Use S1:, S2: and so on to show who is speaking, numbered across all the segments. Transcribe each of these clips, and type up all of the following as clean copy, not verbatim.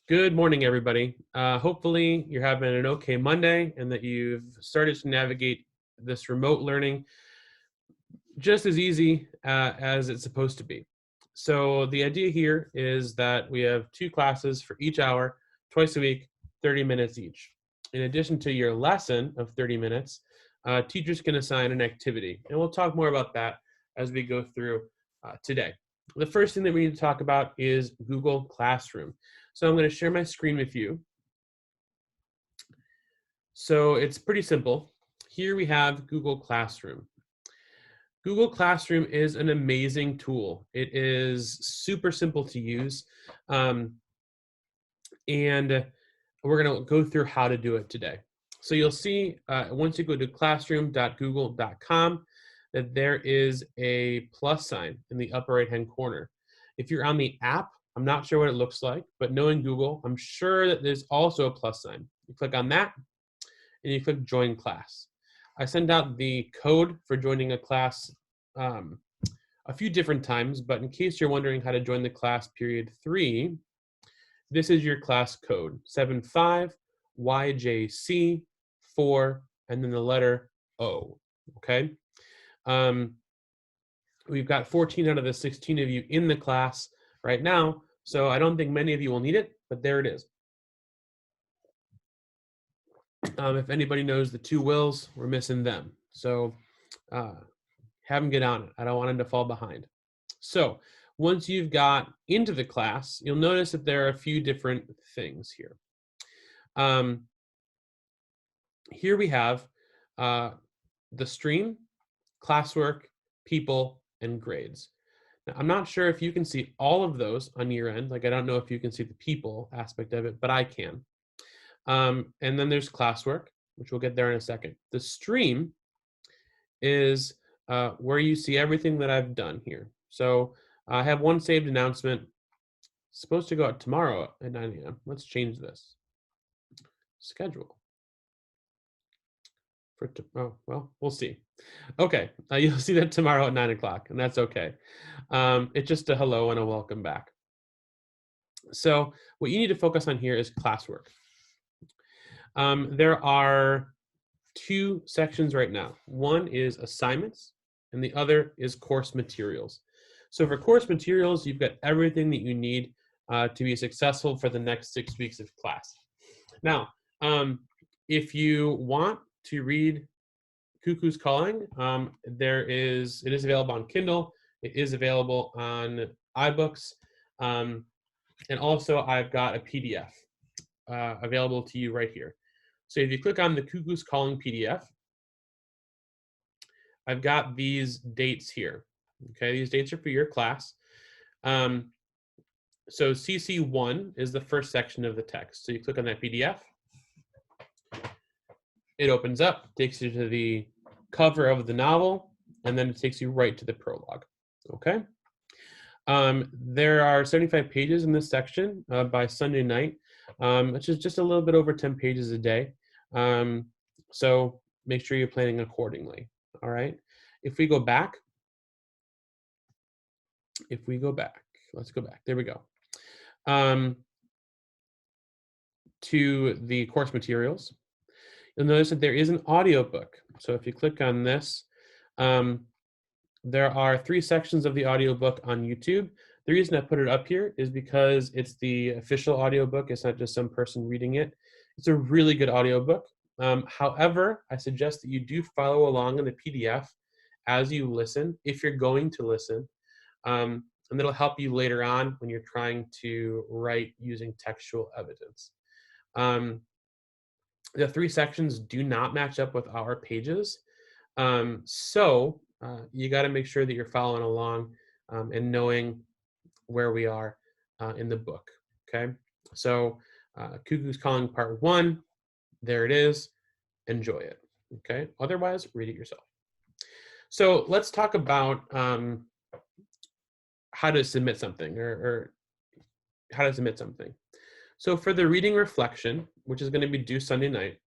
S1: Good morning, everybody. Hopefully, you're having an okay Monday and that you've started to navigate this remote learning just as easy as it's supposed to be. So, the idea here is that we have two classes for each hour, twice a week, 30 minutes each. In addition to your lesson of 30 minutes, teachers can assign an activity. And we'll talk more about that as we go through today. The first thing that we need to talk about is Google Classroom. So I'm going to share my screen with you. So it's pretty simple. Here we have Google Classroom. Google Classroom is an amazing tool. It is super simple to use. Um, and we're going to go through how to do it today. So you'll see once you go to classroom.google.com that there is a plus sign in the upper right hand corner. If you're on the app, I'm not sure what it looks like, but knowing Google, I'm sure that there's also a plus sign. You click on that and you click join class. I send out the code for joining a class um, a few different times, but in case you're wondering how to join the class period 3, this is your class code, 75YJC4, and then the letter O, okay? We've got 14 out of the 16 of you in the class right now, so I don't think many of you will need it, but there it is. If anybody knows the two Wills, we're missing them. So have them get on it. I don't want them to fall behind. So once you've got into the class, you'll notice that there are a few different things here. Here we have the stream, classwork, people, and grades. Now, I'm not sure if you can see all of those on your end. Like, I don't know if you can see the people aspect of it, but I can. And then there's classwork, which we'll get there in a second. The stream is where you see everything that I've done here. So I have one saved announcement. It's supposed to go out tomorrow at 9 a.m. Let's change this. Schedule. Oh, well, we'll see. Okay, you'll see that tomorrow at 9 o'clock, and that's okay. It's just a hello and a welcome back. So what you need to focus on here is classwork. There are two sections right now. One is assignments, and the other is course materials. So for course materials, you've got everything that you need to be successful for the next 6 weeks of class. Now, if you want to read Cuckoo's Calling, it is available on Kindle. It is available on iBooks. And also, I've got a PDF available to you right here. So if you click on the Cuckoo's Calling PDF, I've got these dates here. Okay, these dates are for your class. So CC1 is the first section of the text. So you click on that PDF. It opens up, takes you to the cover of the novel, and then it takes you right to the prologue. Okay. There are 75 pages in this section by Sunday night, which is just a little bit over 10 pages a day. So make sure you're planning accordingly. All right. If we go back, let's go back. There we go. To the course materials, you'll notice that there is an audiobook. So if you click on this, there are 3 sections of the audiobook on YouTube. The reason I put it up here is because it's the official audiobook. It's not just some person reading it. It's a really good audiobook. However, I suggest that you do follow along in the PDF as you listen, if you're going to listen. And that'll help you later on when you're trying to write using textual evidence. The 3 sections do not match up with our pages. So you got to make sure that you're following along and knowing where we are in the book. Okay, so Cuckoo's Calling Part 1, there it is. Enjoy it. Okay, otherwise, read it yourself. So let's talk about how to submit something or how to submit something. So for the reading reflection, which is going to be due Sunday night,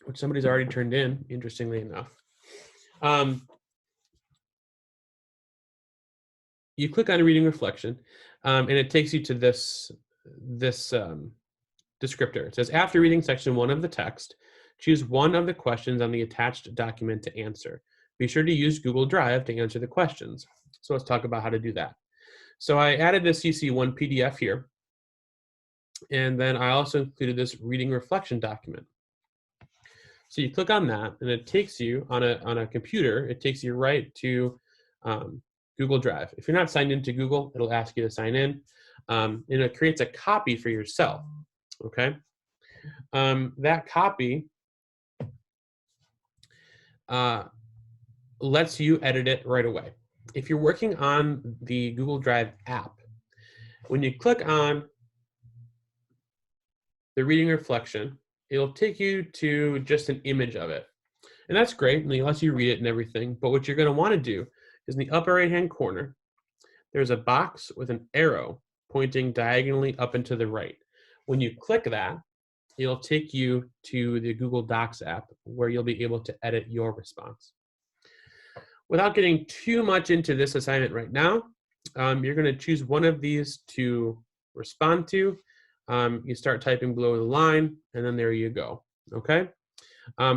S1: which somebody's already turned in, interestingly enough. you click on reading reflection, and it takes you to this descriptor. It says, after reading section 1 of the text, choose one of the questions on the attached document to answer. Be sure to use Google Drive to answer the questions. So let's talk about how to do that. So I added this UC1 PDF here, and then I also included this reading reflection document. So you click on that, and it takes you on a computer. It takes you right to Google Drive. If you're not signed into Google, it'll ask you to sign in, and it creates a copy for yourself. Okay, that copy lets you edit it right away. If you're working on the Google Drive app, when you click on the reading reflection, it'll take you to just an image of it. And that's great, and it lets you read it and everything. But what you're going to want to do is in the upper right-hand corner, there's a box with an arrow pointing diagonally up and to the right. When you click that, it'll take you to the Google Docs app where you'll be able to edit your response. Without getting too much into this assignment right now, you're going to choose one of these to respond to. You start typing below the line, and then there you go. Okay?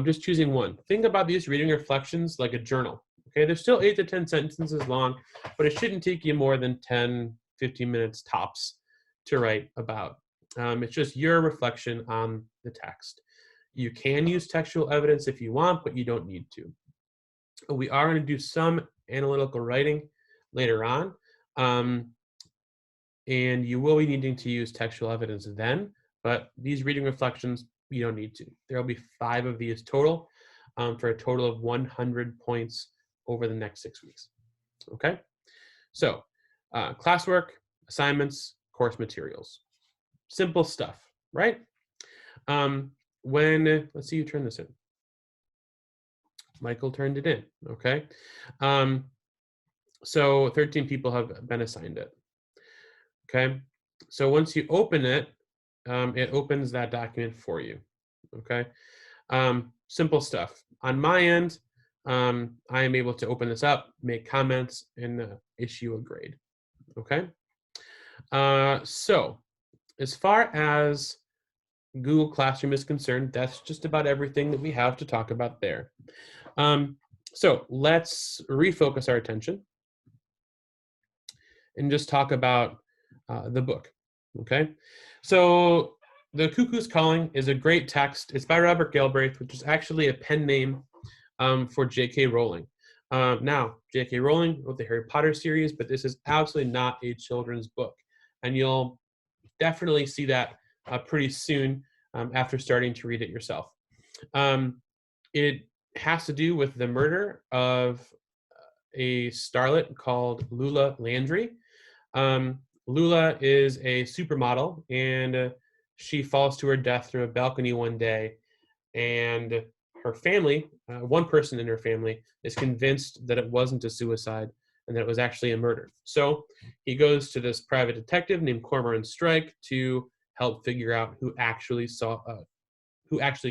S1: Just choosing one. Think about these reading reflections like a journal. Okay, they're still 8 to 10 sentences long, but it shouldn't take you more than 10, 15 minutes tops to write about. It's just your reflection on the text. You can use textual evidence if you want, but you don't need to. We are going to do some analytical writing later on, and you will be needing to use textual evidence then, but these reading reflections, you don't need to. There will be 5 of these total, for a total of 100 points over the next 6 weeks. Okay, so classwork, assignments, course materials, simple stuff, right? Let's see, you turn this in. Michael turned it in. Okay, so 13 people have been assigned it. Okay, so once you open it, it opens that document for you. Okay, simple stuff. On my end, I am able to open this up, make comments, and issue a grade. Okay, so as far as Google Classroom is concerned, that's just about everything that we have to talk about there. So let's refocus our attention and just talk about the book. Okay, so The Cuckoo's Calling is a great text. It's by Robert Galbraith, which is actually a pen name for J.K. Rowling. Now, J.K. Rowling wrote the Harry Potter series, but this is absolutely not a children's book. And you'll definitely see that pretty soon after starting to read it yourself. It has to do with the murder of a starlet called Lula Landry. Lula is a supermodel, and she falls to her death through a balcony one day, and her family, one person in her family, is convinced that it wasn't a suicide and that it was actually a murder. So he goes to this private detective named Cormoran Strike to help figure out who actually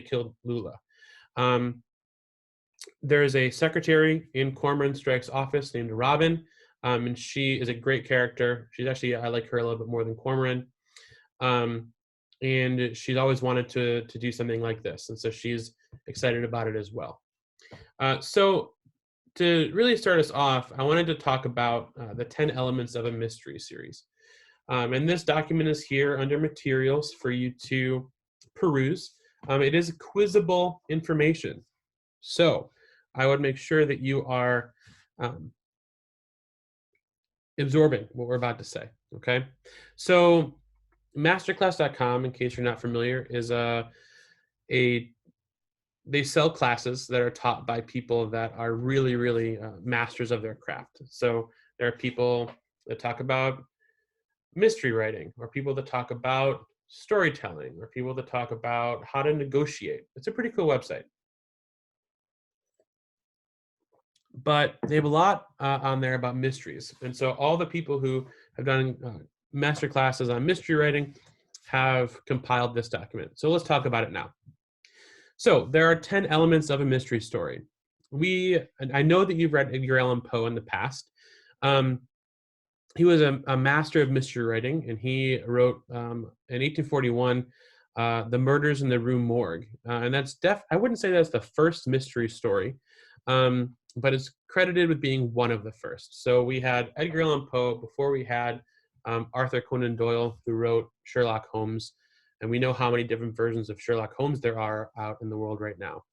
S1: killed Lula. There is a secretary in Cormoran Strike's office named Robin, and she is a great character. She's actually, I like her a little bit more than Cormoran. And she's always wanted to do something like this, and so she's excited about it as well. So to really start us off, I wanted to talk about the 10 elements of a mystery series. And this document is here under materials for you to peruse. It is quizzable information. So I would make sure that you are absorbing what we're about to say, okay? So masterclass.com, in case you're not familiar, is they sell classes that are taught by people that are really, really masters of their craft. So there are people that talk about mystery writing, or people that talk about storytelling, or people that talk about how to negotiate. It's a pretty cool website. But they have a lot on there about mysteries. And so all the people who have done master classes on mystery writing have compiled this document. So let's talk about it now. So there are 10 elements of a mystery story. I know that you've read Edgar Allan Poe in the past. he was a master of mystery writing, and he wrote in 1841 The Murders in the Rue Morgue. And I wouldn't say that's the first mystery story, but it's credited with being one of the first. So we had Edgar Allan Poe before we had Arthur Conan Doyle, who wrote Sherlock Holmes. And we know how many different versions of Sherlock Holmes there are out in the world right now.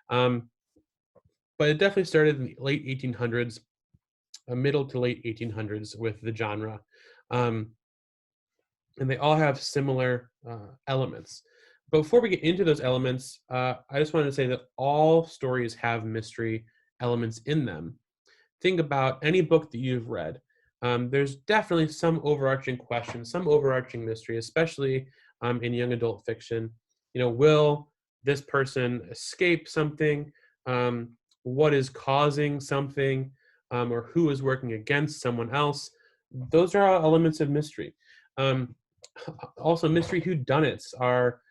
S1: But it definitely started in the late 1800s, middle to late 1800s with the genre. And they all have similar elements. But before we get into those elements, I just wanted to say that all stories have mystery elements in them. Think about any book that you've read. There's definitely some overarching question, some overarching mystery, especially in young adult fiction. Will this person escape something? What is causing something? Or who is working against someone else? Those are all elements of mystery. Also, mystery whodunits are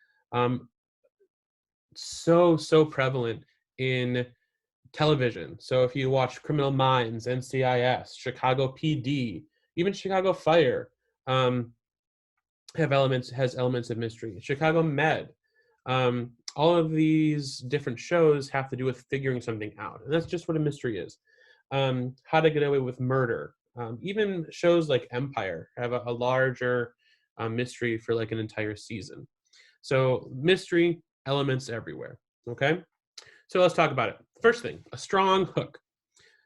S1: so prevalent in television. So if you watch Criminal Minds, NCIS, Chicago PD, even Chicago Fire, has elements of mystery. Chicago Med, all of these different shows have to do with figuring something out, and that's just what a mystery is. How to Get Away with Murder. Even shows like Empire have a larger mystery for like an entire season. So mystery elements everywhere. Okay, so let's talk about it. First thing, a strong hook.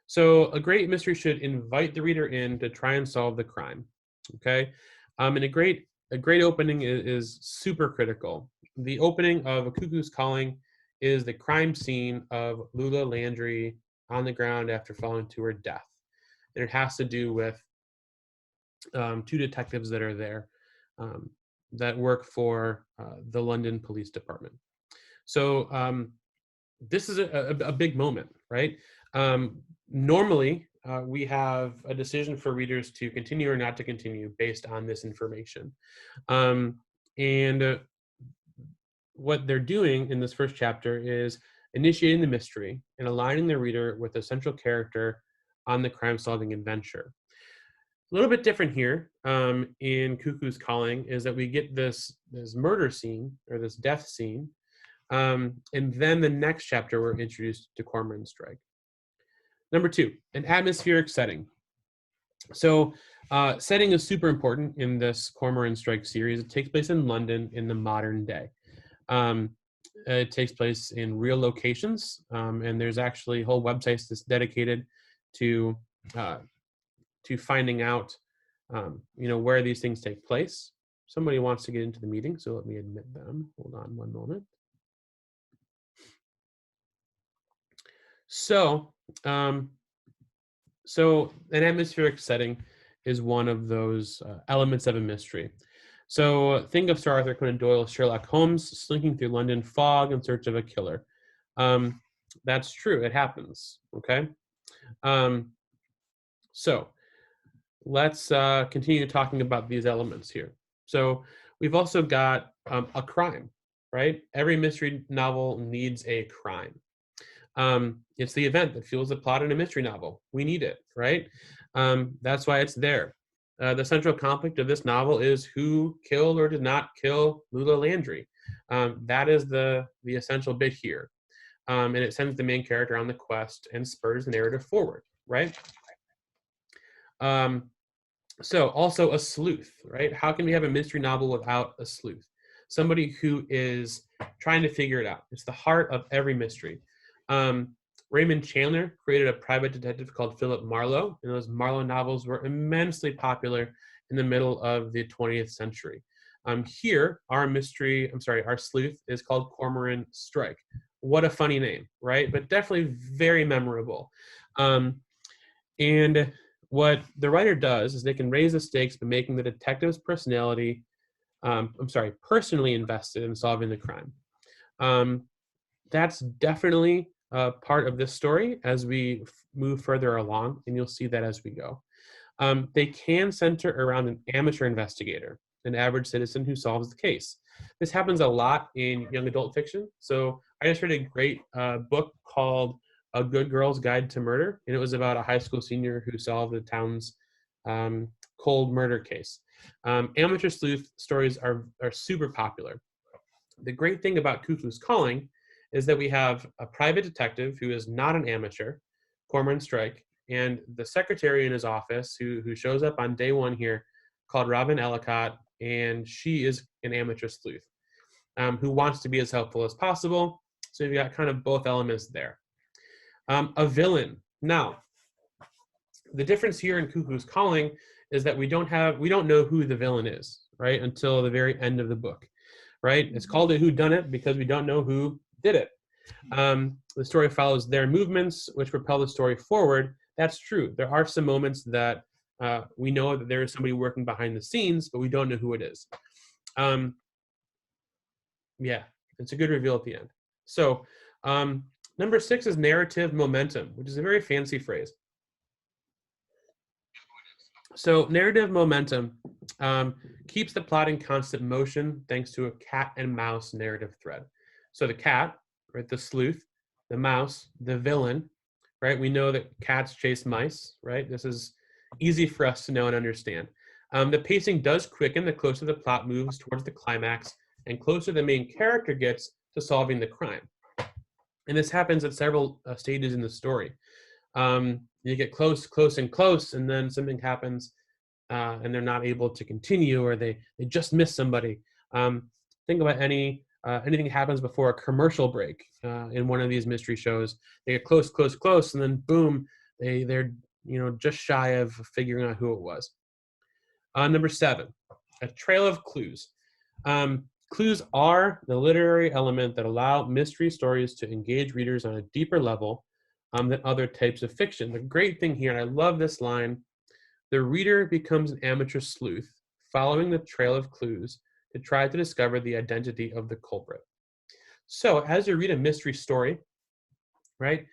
S1: So a great mystery should invite the reader in to try and solve the crime. Okay, and a great opening is super critical. The opening of A Cuckoo's Calling is the crime scene of Lula Landry on the ground after falling to her death. And it has to do with two detectives that are there that work for the London Police Department. So this is a big moment, right? Normally, we have a decision for readers to continue or not to continue based on this information. And what they're doing in this first chapter is initiating the mystery and aligning the reader with a central character on the crime-solving adventure. A little bit different here in Cuckoo's Calling is that we get this murder scene or this death scene, and then the next chapter we're introduced to Cormoran Strike. Number 2, an atmospheric setting. So setting is super important in this Cormoran Strike series. It takes place in London in the modern day. It takes place in real locations, and there's actually whole websites that's dedicated to finding out, where these things take place. Somebody wants to get into the meeting, so let me admit them. Hold on one moment. So, so an atmospheric setting is one of those elements of a mystery. So think of Sir Arthur Conan Doyle's Sherlock Holmes slinking through London fog in search of a killer. That's true. It happens. Okay. So let's continue talking about these elements here. So we've also got a crime, right? Every mystery novel needs a crime. It's the event that fuels the plot in a mystery novel. We need it, right? That's why it's there. The central conflict of this novel is who killed or did not kill Lula Landry. That is the essential bit here. And it sends the main character on the quest and spurs the narrative forward, right? So also a sleuth, right? How can we have a mystery novel without a sleuth? Somebody who is trying to figure it out. It's the heart of every mystery. Raymond Chandler created a private detective called Philip Marlowe, and those Marlowe novels were immensely popular in the middle of the 20th century. Here, our sleuth is called Cormoran Strike. What a funny name, right? But definitely very memorable. And what the writer does is they can raise the stakes by making the detective's personally invested in solving the crime. That's definitely part of this story as we move further along, and you'll see that as we go. They can center around an amateur investigator, an average citizen who solves the case. This happens a lot in young adult fiction. So I just read a great book called A Good Girl's Guide to Murder, and it was about a high school senior who solved the town's cold murder case. Amateur sleuth stories are super popular. The great thing about Cuckoo's Calling is that we have a private detective who is not an amateur, Cormoran Strike, and the secretary in his office who shows up on day one here, called Robin Ellicott, and she is an amateur sleuth who wants to be as helpful as possible. So you've got kind of both elements there. A villain. Now, the difference here in Cuckoo's Calling is that we don't know who the villain is, right, until the very end of the book, right? It's called a whodunit because we don't know who did it. The story follows their movements, which propel the story forward. That's true. There are some moments that we know that there is somebody working behind the scenes, but we don't know who it is. Yeah, it's a good reveal at the end. So number 6 is narrative momentum, which is a very fancy phrase. So narrative momentum keeps the plot in constant motion thanks to a cat and mouse narrative thread. So the cat, right, the sleuth, the mouse, the villain, right? We know that cats chase mice, right? This is easy for us to know and understand. The pacing does quicken the closer the plot moves towards the climax and closer the main character gets to solving the crime. And this happens at several stages in the story. You get close, and then something happens and they're not able to continue, or they just miss somebody. Think about anything happens before a commercial break in one of these mystery shows. They get close, and then boom, they're just shy of figuring out who it was. Number 7, a trail of clues. Clues are the literary element that allow mystery stories to engage readers on a deeper level than other types of fiction. The great thing here, and I love this line, the reader becomes an amateur sleuth, following the trail of clues to try to discover the identity of the culprit. So as you read a mystery story, right,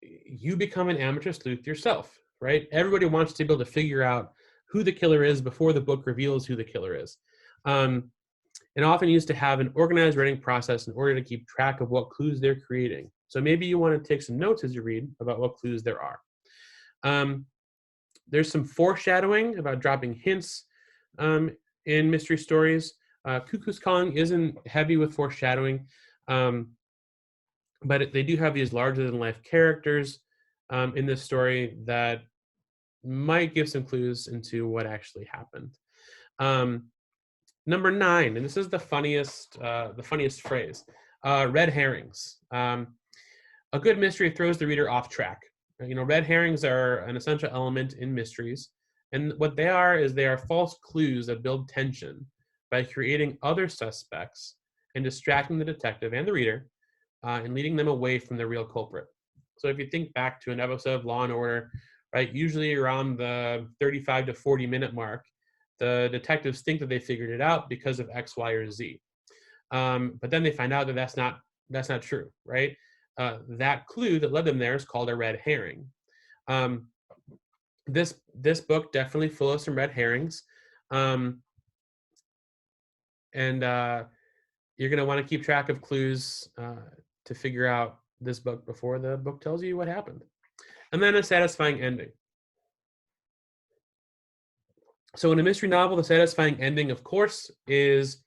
S1: you become an amateur sleuth yourself, right? Everybody wants to be able to figure out who the killer is before the book reveals who the killer is. And often used to have an organized writing process in order to keep track of what clues they're creating. So maybe you want to take some notes as you read about what clues there are. There's some foreshadowing about dropping hints in mystery stories. Cuckoo's Calling isn't heavy with foreshadowing, but they do have these larger-than-life characters in this story that might give some clues into what actually happened. Number 9, and this is the funniest phrase, red herrings. A good mystery throws the reader off track. Red herrings are an essential element in mysteries, and what they are is they are false clues that build tension by creating other suspects and distracting the detective and the reader and leading them away from the real culprit. So if you think back to an episode of Law and Order, right, usually around the 35 to 40 minute mark, the detectives think that they figured it out because of X, Y, or Z. But then they find out that that's not true, right? That clue that led them there is called a red herring. This book definitely full of some red herrings. And you're going to want to keep track of clues to figure out this book before the book tells you what happened. And then a satisfying ending. So in a mystery novel, the satisfying ending, of course, is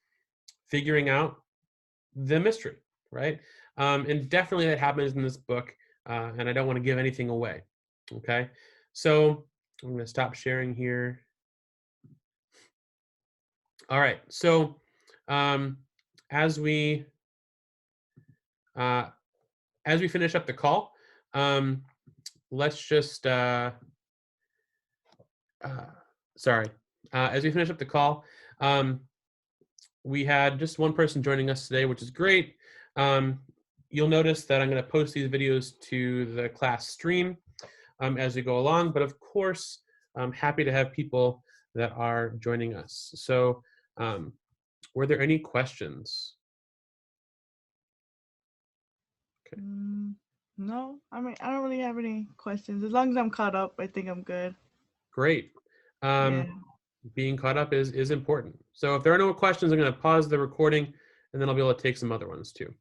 S1: figuring out the mystery, right? And definitely that happens in this book, and I don't want to give anything away, okay? So I'm going to stop sharing here. All right, so as we finish up the call, let's just as we finish up the call, we had just one person joining us today, which is great. You'll notice that I'm going to post these videos to the class stream as we go along, but of course, I'm happy to have people that are joining us. So were there any questions?
S2: Okay. No, I don't really have any questions. As long as I'm caught up, I think I'm good.
S1: Great.
S2: Yeah.
S1: Being caught up is important. So if there are no questions, I'm going to pause the recording, and then I'll be able to take some other ones too.